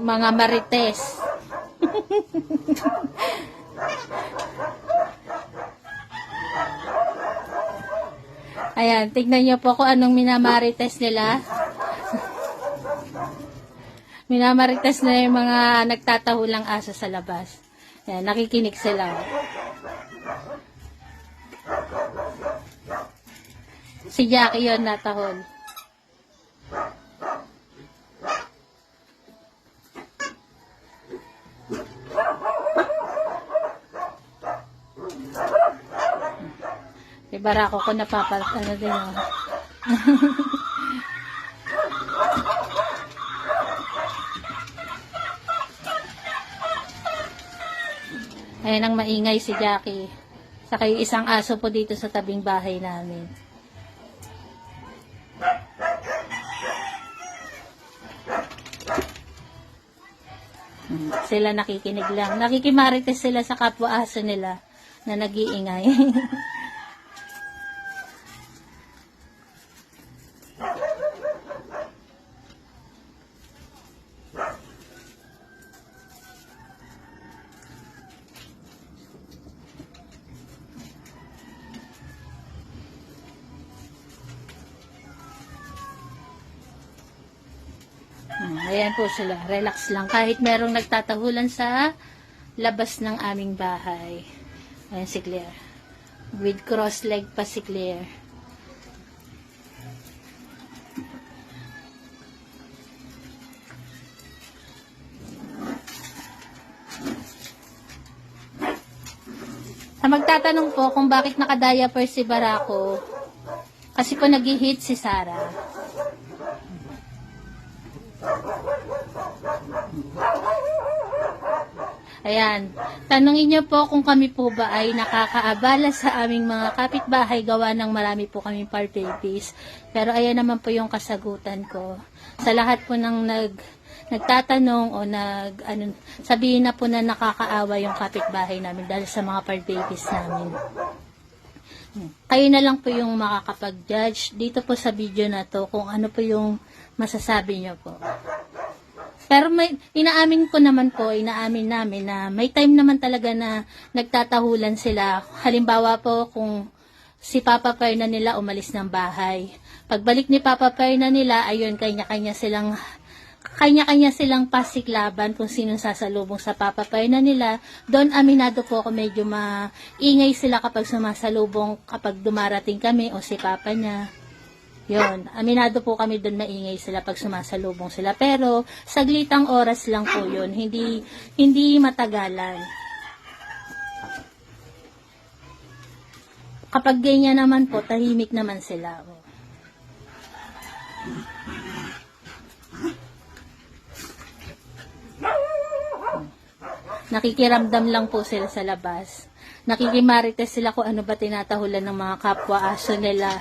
Mga marites. Ayan, tignan nyo po kung anong minamarites nila. Minamarites na yung mga nagtatahulang aso sa labas. Ayan, nakikinig sila. Si Jackie yun natahol. Si Barako ko ano din oh. Ayan ang maingay si Jackie. Saka yung isang aso po dito sa tabing bahay namin. Sila nakikinig lang. Nakikimarites sila sa kapwa aso nila na nag-iingay. Ayan po sila, relax lang. Kahit merong nagtatahulan sa labas ng aming bahay. Ayan si Claire. With cross leg pa si Claire. Magtatanong po kung bakit naka-diaper si Barako. Kasi po nag-hit si Sarah. Ayan, tanungin niyo po kung kami po ba ay nakakaabala sa aming mga kapitbahay gawa ng marami po kaming fur babies. Pero ayan naman po yung kasagutan ko. Sa lahat po ng nagtatanong o sabihin na po na nakakaawa yung kapitbahay namin dahil sa mga fur babies namin. Kayo na lang po yung makakapag-judge dito po sa video na to kung ano po yung masasabi niyo po. Pero inaamin namin na may time naman talaga na nagtatahulan sila. Halimbawa po kung si Papa Perna nila umalis ng bahay. Pagbalik ni Papa Perna nila, ayun, kanya-kanya silang pasiklaban kung sinong sasalubong sa Papa Perna nila. Doon aminado po ako medyo maingay sila kapag sumasalubong kapag dumarating kami o si Papa niya. Yun, aminado po kami doon maingay sila pag sumasalubong sila. Pero, saglitang oras lang po yun. Hindi matagalan. Kapag ganyan naman po, tahimik naman sila. Nakikiramdam lang po sila sa labas. Nakikimarites sila kung ano ba tinatahulan ng mga kapwa aso nila.